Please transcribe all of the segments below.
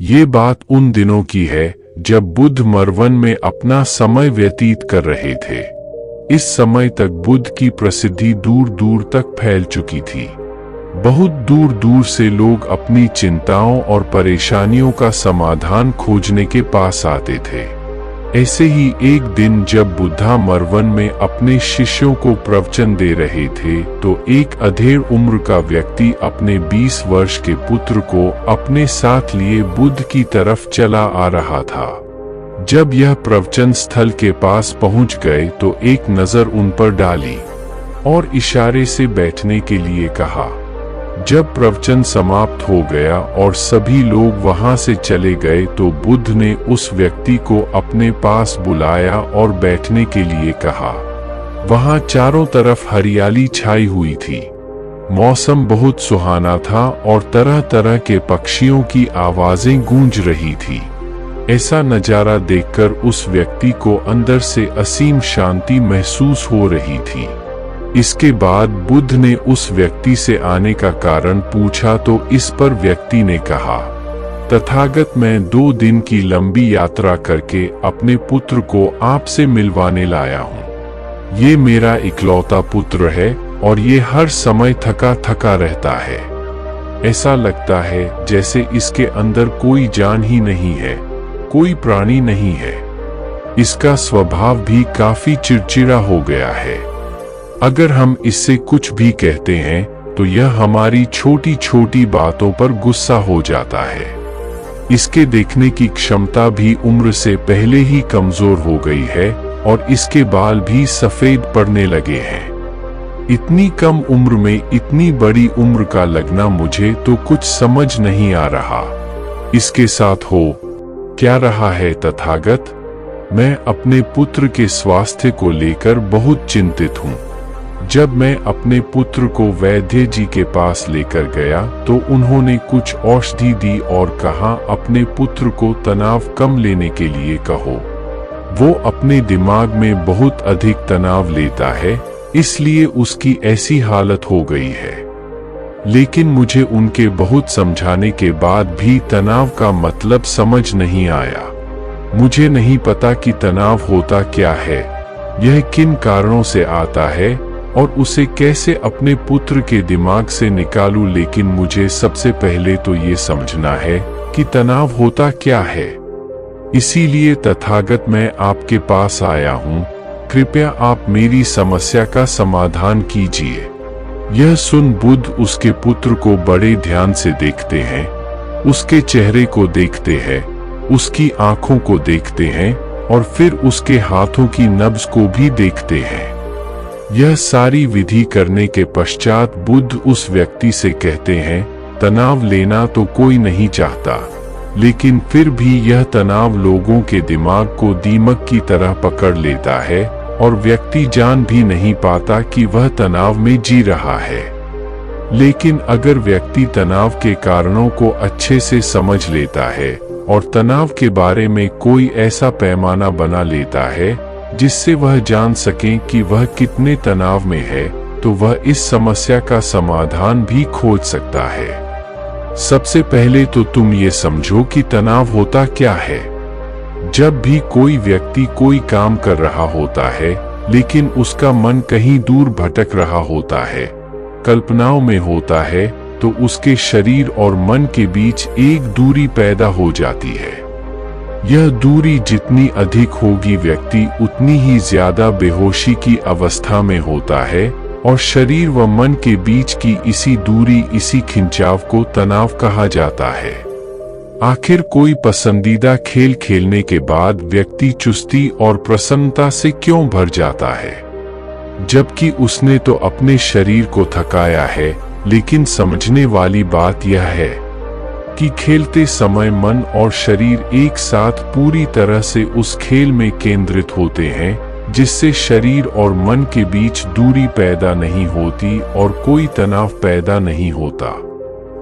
ये बात उन दिनों की है जब बुद्ध मरवन में अपना समय व्यतीत कर रहे थे। इस समय तक बुद्ध की प्रसिद्धि दूर दूर तक फैल चुकी थी। बहुत दूर दूर से लोग अपनी चिंताओं और परेशानियों का समाधान खोजने के पास आते थे। ऐसे ही एक दिन जब बुद्धा मरवन में अपने शिष्यों को प्रवचन दे रहे थे तो एक अधेड़ उम्र का व्यक्ति अपने 20 वर्ष के पुत्र को अपने साथ लिए बुद्ध की तरफ चला आ रहा था। जब यह प्रवचन स्थल के पास पहुंच गए तो एक नजर उन पर डाली और इशारे से बैठने के लिए कहा। जब प्रवचन समाप्त हो गया और सभी लोग वहां से चले गए तो बुद्ध ने उस व्यक्ति को अपने पास बुलाया और बैठने के लिए कहा। वहां चारों तरफ हरियाली छाई हुई थी। मौसम बहुत सुहाना था और तरह तरह के पक्षियों की आवाजें गूंज रही थी। ऐसा नजारा देखकर उस व्यक्ति को अंदर से असीम शांति महसूस हो रही थी। इसके बाद बुद्ध ने उस व्यक्ति से आने का कारण पूछा तो इस पर व्यक्ति ने कहा, तथागत मैं 2 दिन की लंबी यात्रा करके अपने पुत्र को आपसे मिलवाने लाया हूँ। ये मेरा इकलौता पुत्र है और ये हर समय थका थका रहता है। ऐसा लगता है जैसे इसके अंदर कोई जान ही नहीं है, कोई प्राणी नहीं है। इसका स्वभाव भी काफी चिड़चिड़ा हो गया है। अगर हम इससे कुछ भी कहते हैं तो यह हमारी छोटी छोटी बातों पर गुस्सा हो जाता है। इसके देखने की क्षमता भी उम्र से पहले ही कमजोर हो गई है और इसके बाल भी सफेद पड़ने लगे हैं। इतनी कम उम्र में इतनी बड़ी उम्र का लगना मुझे तो कुछ समझ नहीं आ रहा। इसके साथ हो क्या रहा है तथागत? मैं अपने पुत्र के स्वास्थ्य को लेकर बहुत चिंतित हूँ। जब मैं अपने पुत्र को वैद्य जी के पास लेकर गया तो उन्होंने कुछ औषधि दी और कहा अपने पुत्र को तनाव कम लेने के लिए कहो। वो अपने दिमाग में बहुत अधिक तनाव लेता है, इसलिए उसकी ऐसी हालत हो गई है। लेकिन मुझे उनके बहुत समझाने के बाद भी तनाव का मतलब समझ नहीं आया। मुझे नहीं पता कि तनाव होता क्या है, यह किन कारणों से आता है और उसे कैसे अपने पुत्र के दिमाग से निकालूं। लेकिन मुझे सबसे पहले तो ये समझना है कि तनाव होता क्या है। इसीलिए तथागत मैं आपके पास आया हूँ। कृपया आप मेरी समस्या का समाधान कीजिए। यह सुन बुद्ध उसके पुत्र को बड़े ध्यान से देखते हैं, उसके चेहरे को देखते हैं, उसकी आंखों को देखते हैं और फिर उसके हाथों की नब्ज को भी देखते हैं। यह सारी विधि करने के पश्चात बुद्ध उस व्यक्ति से कहते हैं, तनाव लेना तो कोई नहीं चाहता, लेकिन फिर भी यह तनाव लोगों के दिमाग को दीमक की तरह पकड़ लेता है और व्यक्ति जान भी नहीं पाता कि वह तनाव में जी रहा है। लेकिन अगर व्यक्ति तनाव के कारणों को अच्छे से समझ लेता है और तनाव के बारे में कोई ऐसा पैमाना बना लेता है जिससे वह जान सके कि वह कितने तनाव में है, तो वह इस समस्या का समाधान भी खोज सकता है। सबसे पहले तो तुम ये समझो कि तनाव होता क्या है। जब भी कोई व्यक्ति कोई काम कर रहा होता है लेकिन उसका मन कहीं दूर भटक रहा होता है, कल्पनाओं में होता है, तो उसके शरीर और मन के बीच एक दूरी पैदा हो जाती है। यह दूरी जितनी अधिक होगी व्यक्ति उतनी ही ज्यादा बेहोशी की अवस्था में होता है और शरीर व मन के बीच की इसी दूरी, इसी खिंचाव को तनाव कहा जाता है। आखिर कोई पसंदीदा खेल खेलने के बाद व्यक्ति चुस्ती और प्रसन्नता से क्यों भर जाता है, जबकि उसने तो अपने शरीर को थकाया है। लेकिन समझने वाली बात यह है कि खेलते समय मन और शरीर एक साथ पूरी तरह से उस खेल में केंद्रित होते हैं, जिससे शरीर और मन के बीच दूरी पैदा नहीं होती और कोई तनाव पैदा नहीं होता।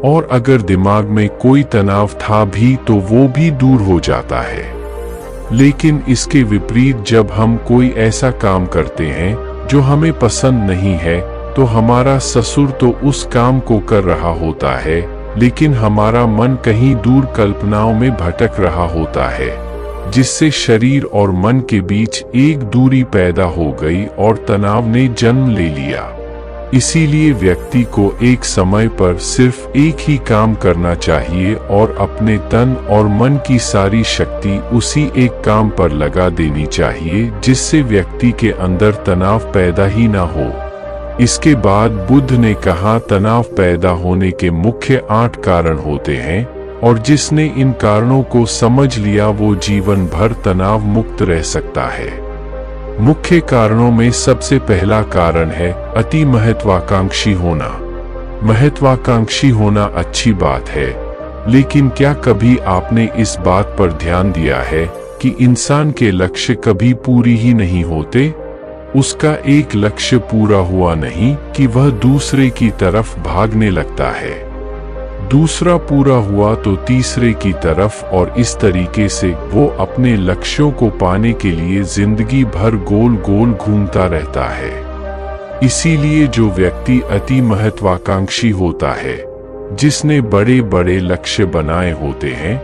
और अगर दिमाग में कोई तनाव था भी तो वो भी दूर हो जाता है। लेकिन इसके विपरीत जब हम कोई ऐसा काम करते हैं जो हमें पसंद नहीं है, तो हमारा ससुर तो उस काम को कर रहा होता है लेकिन हमारा मन कहीं दूर कल्पनाओं में भटक रहा होता है, जिससे शरीर और मन के बीच एक दूरी पैदा हो गई और तनाव ने जन्म ले लिया। इसीलिए व्यक्ति को एक समय पर सिर्फ एक ही काम करना चाहिए और अपने तन और मन की सारी शक्ति उसी एक काम पर लगा देनी चाहिए, जिससे व्यक्ति के अंदर तनाव पैदा ही ना हो। इसके बाद बुद्ध ने कहा, तनाव पैदा होने के मुख्य 8 कारण होते हैं और जिसने इन कारणों को समझ लिया वो जीवन भर तनाव मुक्त रह सकता है। मुख्य कारणों में सबसे पहला कारण है अति महत्वाकांक्षी होना। महत्वाकांक्षी होना अच्छी बात है, लेकिन क्या कभी आपने इस बात पर ध्यान दिया है कि इंसान के लक्ष्य कभी पूरी ही नहीं होते? उसका एक लक्ष्य पूरा हुआ नहीं कि वह दूसरे की तरफ भागने लगता है, दूसरा पूरा हुआ तो तीसरे की तरफ, और इस तरीके से वो अपने लक्ष्यों को पाने के लिए जिंदगी भर गोल गोल घूमता रहता है। इसीलिए जो व्यक्ति अति महत्वाकांक्षी होता है, जिसने बड़े बड़े लक्ष्य बनाए होते हैं,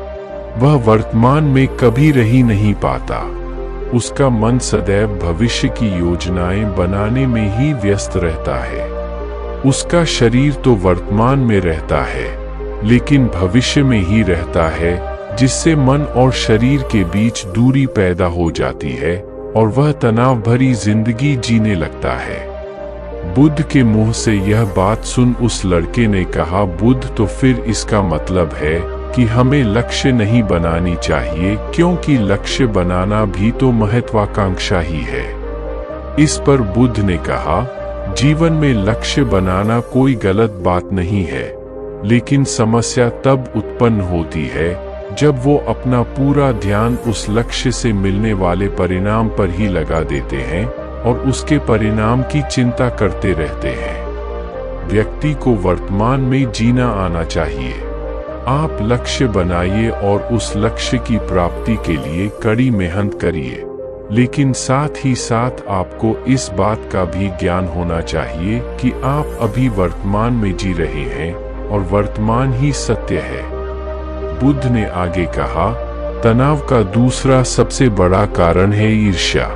वह वर्तमान में कभी रह ही नहीं पाता। उसका मन सदैव भविष्य की योजनाएं बनाने में ही व्यस्त रहता है। उसका शरीर तो वर्तमान में रहता है, लेकिन भविष्य में ही रहता है, जिससे मन और शरीर के बीच दूरी पैदा हो जाती है और वह तनाव भरी जिंदगी जीने लगता है। बुद्ध के मुंह से यह बात सुन उस लड़के ने कहा, बुद्ध, तो फिर इसका मतलब है कि हमें लक्ष्य नहीं बनानी चाहिए, क्योंकि लक्ष्य बनाना भी तो महत्वाकांक्षा ही है। इस पर बुद्ध ने कहा, जीवन में लक्ष्य बनाना कोई गलत बात नहीं है, लेकिन समस्या तब उत्पन्न होती है जब वो अपना पूरा ध्यान उस लक्ष्य से मिलने वाले परिणाम पर ही लगा देते हैं और उसके परिणाम की चिंता करते रहते हैं। व्यक्ति को वर्तमान में जीना आना चाहिए। आप लक्ष्य बनाइए और उस लक्ष्य की प्राप्ति के लिए कड़ी मेहनत करिए, लेकिन साथ ही साथ आपको इस बात का भी ज्ञान होना चाहिए कि आप अभी वर्तमान में जी रहे हैं और वर्तमान ही सत्य है। बुद्ध ने आगे कहा, तनाव का दूसरा सबसे बड़ा कारण है ईर्ष्या।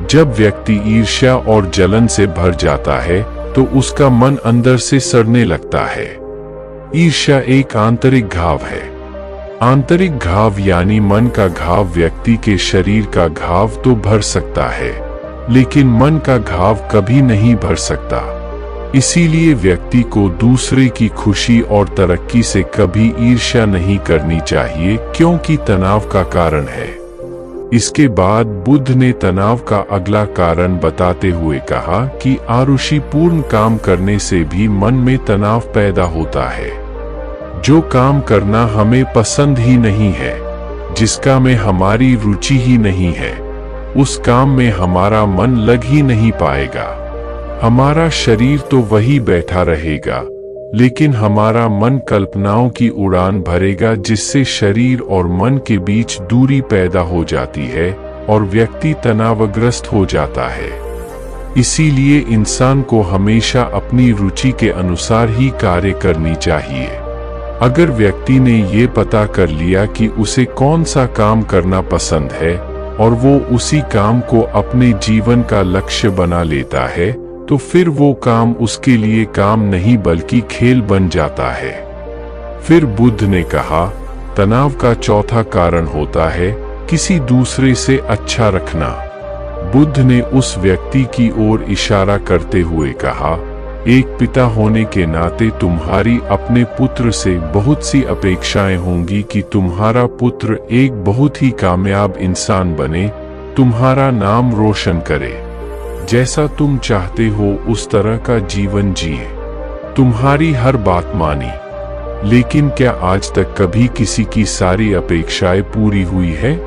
जब व्यक्ति ईर्ष्या और जलन से भर जाता है तो उसका मन अंदर से सड़ने लगता है। ईर्ष्या एक आंतरिक घाव है। आंतरिक घाव यानी मन का घाव व्यक्ति के शरीर का घाव तो भर सकता है, लेकिन मन का घाव कभी नहीं भर सकता। इसीलिए व्यक्ति को दूसरे की खुशी और तरक्की से कभी ईर्ष्या नहीं करनी चाहिए, क्योंकि तनाव का कारण है। इसके बाद बुद्ध ने तनाव का अगला कारण बताते हुए कहा कि आरुषिपूर्ण काम करने से भी मन में तनाव पैदा होता है। जो काम करना हमें पसंद ही नहीं है, जिसका में हमारी रुचि ही नहीं है, उस काम में हमारा मन लग ही नहीं पाएगा। हमारा शरीर तो वही बैठा रहेगा, लेकिन हमारा मन कल्पनाओं की उड़ान भरेगा, जिससे शरीर और मन के बीच दूरी पैदा हो जाती है और व्यक्ति तनावग्रस्त हो जाता है। इसीलिए इंसान को हमेशा अपनी रुचि के अनुसार ही कार्य करनी चाहिए। अगर व्यक्ति ने ये पता कर लिया कि उसे कौन सा काम करना पसंद है और वो उसी काम को अपने जीवन का लक्ष्य बना लेता है, तो फिर वो काम उसके लिए काम नहीं बल्कि खेल बन जाता है। फिर बुद्ध ने कहा, तनाव का चौथा कारण होता है किसी दूसरे से अच्छा रखना। बुद्ध ने उस व्यक्ति की ओर इशारा करते हुए कहा, एक पिता होने के नाते तुम्हारी अपने पुत्र से बहुत सी अपेक्षाएं होंगी कि तुम्हारा पुत्र एक बहुत ही कामयाब इंसान बने, तुम्हारा नाम रोशन करे, जैसा तुम चाहते हो उस तरह का जीवन जिए, तुम्हारी हर बात मानी। लेकिन क्या आज तक कभी किसी की सारी अपेक्षाएं पूरी हुई है?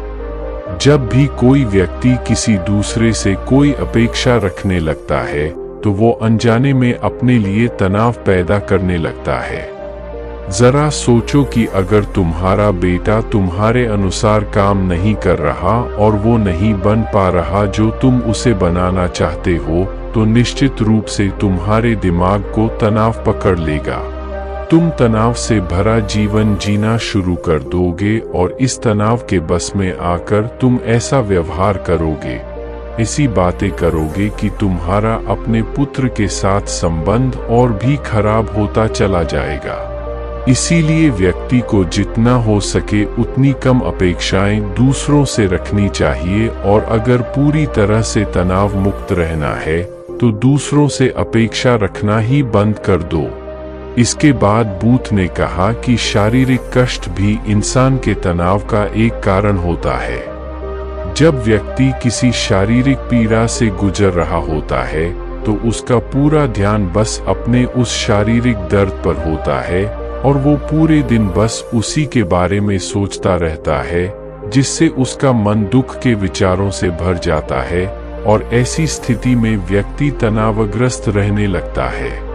जब भी कोई व्यक्ति किसी दूसरे से कोई अपेक्षा रखने लगता है तो वो अनजाने में अपने लिए तनाव पैदा करने लगता है। जरा सोचो कि अगर तुम्हारा बेटा तुम्हारे अनुसार काम नहीं कर रहा और वो नहीं बन पा रहा जो तुम उसे बनाना चाहते हो, तो निश्चित रूप से तुम्हारे दिमाग को तनाव पकड़ लेगा। तुम तनाव से भरा जीवन जीना शुरू कर दोगे और इस तनाव के बस में आकर तुम ऐसा व्यवहार करोगे, ऐसी बातें करोगे कि तुम्हारा अपने पुत्र के साथ संबंध और भी खराब होता चला जाएगा। इसीलिए व्यक्ति को जितना हो सके उतनी कम अपेक्षाएं दूसरों से रखनी चाहिए और अगर पूरी तरह से तनाव मुक्त रहना है तो दूसरों से अपेक्षा रखना ही बंद कर दो। इसके बाद बूथ ने कहा कि शारीरिक कष्ट भी इंसान के तनाव का एक कारण होता है। जब व्यक्ति किसी शारीरिक पीड़ा से गुजर रहा होता है तो उसका पूरा ध्यान बस अपने उस शारीरिक दर्द पर होता है और वो पूरे दिन बस उसी के बारे में सोचता रहता है, जिससे उसका मन दुख के विचारों से भर जाता है और ऐसी स्थिति में व्यक्ति तनावग्रस्त रहने लगता है।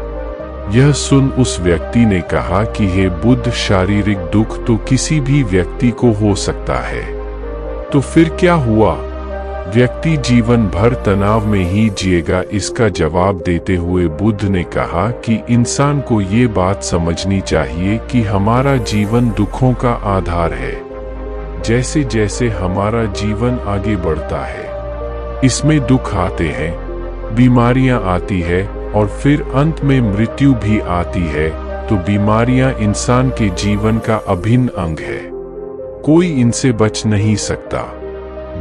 यह सुन उस व्यक्ति ने कहा कि हे बुद्ध, शारीरिक दुख तो किसी भी व्यक्ति को हो सकता है, तो फिर क्या हुआ? व्यक्ति जीवन भर तनाव में ही जिएगा? इसका जवाब देते हुए बुद्ध ने कहा कि इंसान को ये बात समझनी चाहिए कि हमारा जीवन दुखों का आधार है। जैसे जैसे हमारा जीवन आगे बढ़ता है इसमें दुख आते हैं, बीमारियां आती है और फिर अंत में मृत्यु भी आती है। तो बीमारियां इंसान के जीवन का अभिन्न अंग है, कोई इनसे बच नहीं सकता।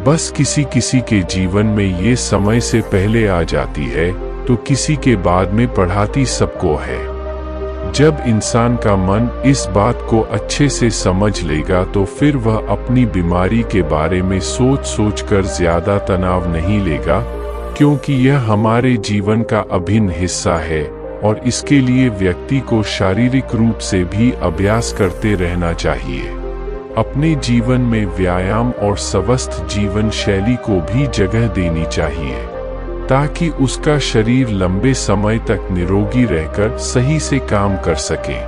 बस किसी किसी के जीवन में ये समय से पहले आ जाती है तो किसी के बाद में पढ़ाती सबको है। जब इंसान का मन इस बात को अच्छे से समझ लेगा तो फिर वह अपनी बीमारी के बारे में सोच सोचकर ज्यादा तनाव नहीं लेगा, क्योंकि यह हमारे जीवन का अभिन्न हिस्सा है और इसके लिए व्यक्ति को शारीरिक रूप से भी अभ्यास करते रहना चाहिए। अपने जीवन में व्यायाम और स्वस्थ जीवन शैली को भी जगह देनी चाहिए ताकि उसका शरीर लंबे समय तक निरोगी रहकर सही से काम कर सके।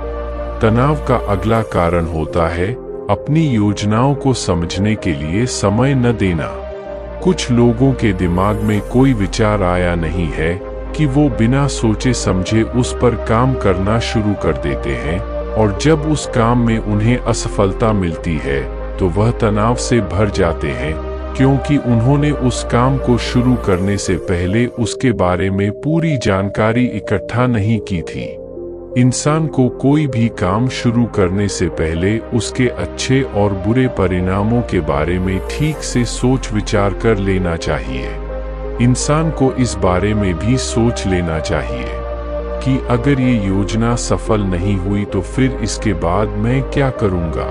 तनाव का अगला कारण होता है अपनी योजनाओं को समझने के लिए समय न देना। कुछ लोगों के दिमाग में कोई विचार आया नहीं है कि वो बिना सोचे समझे उस पर काम करना शुरू कर देते हैं और जब उस काम में उन्हें असफलता मिलती है तो वह तनाव से भर जाते हैं, क्योंकि उन्होंने उस काम को शुरू करने से पहले उसके बारे में पूरी जानकारी इकट्ठा नहीं की थी। इंसान को कोई भी काम शुरू करने से पहले उसके अच्छे और बुरे परिणामों के बारे में ठीक से सोच विचार कर लेना चाहिए। इंसान को इस बारे में भी सोच लेना चाहिए कि अगर ये योजना सफल नहीं हुई तो फिर इसके बाद मैं क्या करूंगा।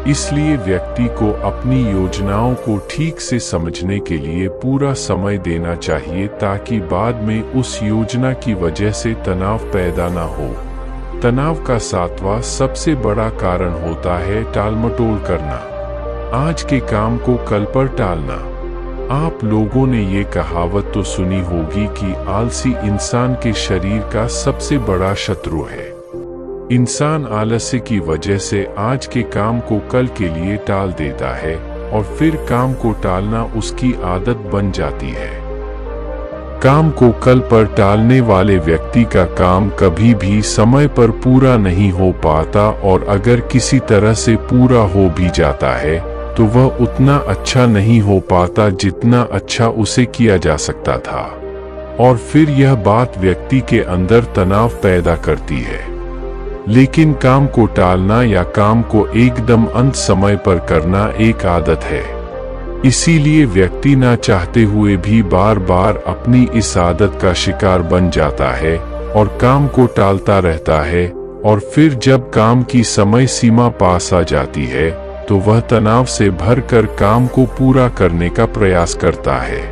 इसलिए व्यक्ति को अपनी योजनाओं को ठीक से समझने के लिए पूरा समय देना चाहिए ताकि बाद में उस योजना की वजह से तनाव पैदा ना हो। तनाव का 7वां सबसे बड़ा कारण होता है टालमटोल करना, आज के काम को कल पर टालना। आप लोगों ने ये कहावत तो सुनी होगी कि आलसी इंसान के शरीर का सबसे बड़ा शत्रु है। इंसान आलस्य की वजह से आज के काम को कल के लिए टाल देता है और फिर काम को टालना उसकी आदत बन जाती है। काम को कल पर टालने वाले व्यक्ति का काम कभी भी समय पर पूरा नहीं हो पाता और अगर किसी तरह से पूरा हो भी जाता है तो वह उतना अच्छा नहीं हो पाता जितना अच्छा उसे किया जा सकता था और फिर यह बात व्यक्ति के अंदर तनाव पैदा करती है। लेकिन काम को टालना या काम को एकदम अंत समय पर करना एक आदत है, इसीलिए व्यक्ति ना चाहते हुए भी बार बार अपनी इस आदत का शिकार बन जाता है और काम को टालता रहता है और फिर जब काम की समय सीमा पास आ जाती है तो वह तनाव से भरकर काम को पूरा करने का प्रयास करता है।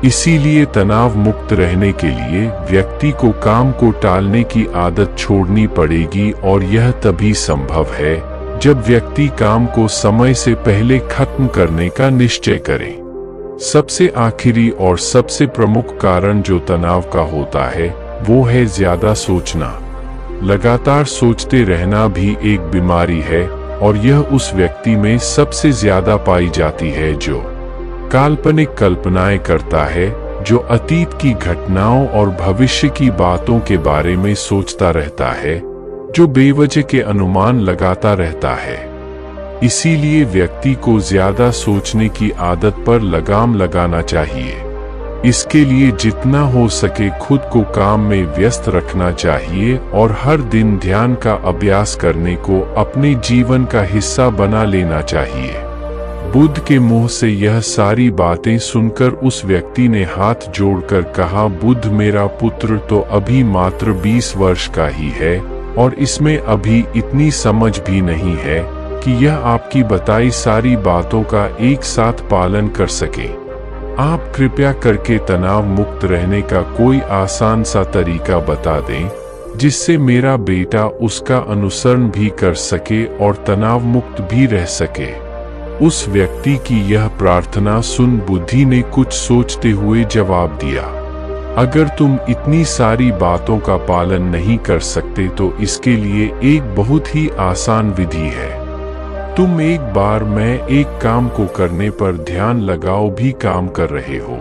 इसीलिए तनाव मुक्त रहने के लिए व्यक्ति को काम को टालने की आदत छोड़नी पड़ेगी और यह तभी संभव है जब व्यक्ति काम को समय से पहले खत्म करने का निश्चय करे। सबसे आखिरी और सबसे प्रमुख कारण जो तनाव का होता है वो है ज्यादा सोचना। लगातार सोचते रहना भी एक बीमारी है और यह उस व्यक्ति में सबसे ज्यादा पाई जाती है जो काल्पनिक कल्पनाएं करता है, जो अतीत की घटनाओं और भविष्य की बातों के बारे में सोचता रहता है, जो बेवजह के अनुमान लगाता रहता है। इसीलिए व्यक्ति को ज्यादा सोचने की आदत पर लगाम लगाना चाहिए। इसके लिए जितना हो सके खुद को काम में व्यस्त रखना चाहिए और हर दिन ध्यान का अभ्यास करने को अपने जीवन का हिस्सा बना लेना चाहिए। बुद्ध के मुंह से यह सारी बातें सुनकर उस व्यक्ति ने हाथ जोड़कर कहा, बुद्ध, मेरा पुत्र तो अभी मात्र 20 वर्ष का ही है और इसमें अभी इतनी समझ भी नहीं है कि यह आपकी बताई सारी बातों का एक साथ पालन कर सके। आप कृपया करके तनाव मुक्त रहने का कोई आसान सा तरीका बता दें जिससे मेरा बेटा उसका अनुसरण भी कर सके और तनाव मुक्त भी रह सके। उस व्यक्ति की यह प्रार्थना सुन बुद्धि ने कुछ सोचते हुए जवाब दिया, अगर तुम इतनी सारी बातों का पालन नहीं कर सकते तो इसके लिए एक बहुत ही आसान विधि है। तुम एक बार मैं एक काम को करने पर ध्यान लगाओ भी काम कर रहे हो,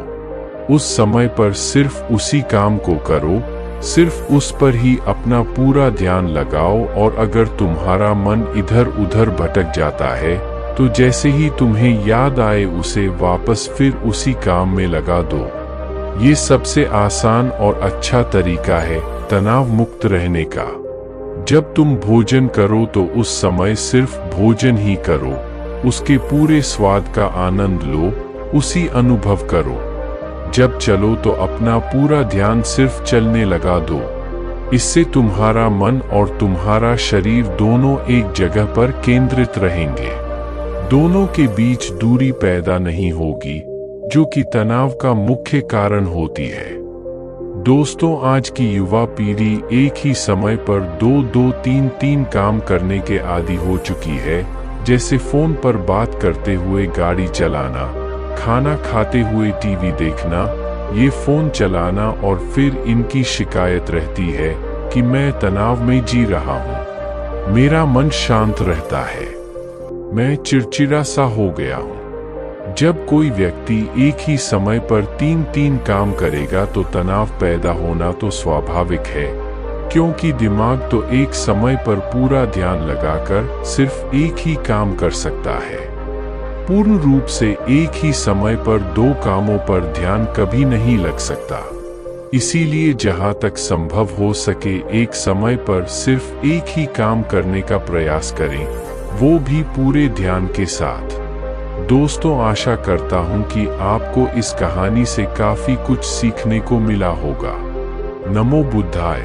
उस समय पर सिर्फ उसी काम को करो, सिर्फ उस पर ही अपना पूरा ध्यान लगाओ और अगर तुम्हारा मन इधर उधर भटक जाता है तो जैसे ही तुम्हें याद आए उसे वापस फिर उसी काम में लगा दो। ये सबसे आसान और अच्छा तरीका है तनाव मुक्त रहने का। जब तुम भोजन करो तो उस समय सिर्फ भोजन ही करो, उसके पूरे स्वाद का आनंद लो, उसी अनुभव करो। जब चलो तो अपना पूरा ध्यान सिर्फ चलने लगा दो। इससे तुम्हारा मन और तुम्हारा शरीर दोनों एक जगह पर केंद्रित रहेंगे। दोनों के बीच दूरी पैदा नहीं होगी जो कि तनाव का मुख्य कारण होती है। दोस्तों, आज की युवा पीढ़ी एक ही समय पर दो तीन काम करने के आदी हो चुकी है, जैसे फोन पर बात करते हुए गाड़ी चलाना, खाना खाते हुए टीवी देखना, ये फोन चलाना और फिर इनकी शिकायत रहती है कि मैं तनाव में जी रहा हूँ, मेरा मन शांत रहता है, मैं चिड़चिड़ा सा हो गया हूँ। जब कोई व्यक्ति एक ही समय पर तीन काम करेगा तो तनाव पैदा होना तो स्वाभाविक है, क्योंकि दिमाग तो एक समय पर पूरा ध्यान लगाकर सिर्फ एक ही काम कर सकता है। पूर्ण रूप से एक ही समय पर दो कामों पर ध्यान कभी नहीं लग सकता। इसीलिए जहां तक संभव हो सके एक समय पर सिर्फ एक ही काम करने का प्रयास करें, वो भी पूरे ध्यान के साथ। दोस्तों, आशा करता हूं कि आपको इस कहानी से काफी कुछ सीखने को मिला होगा। नमो बुद्धाय।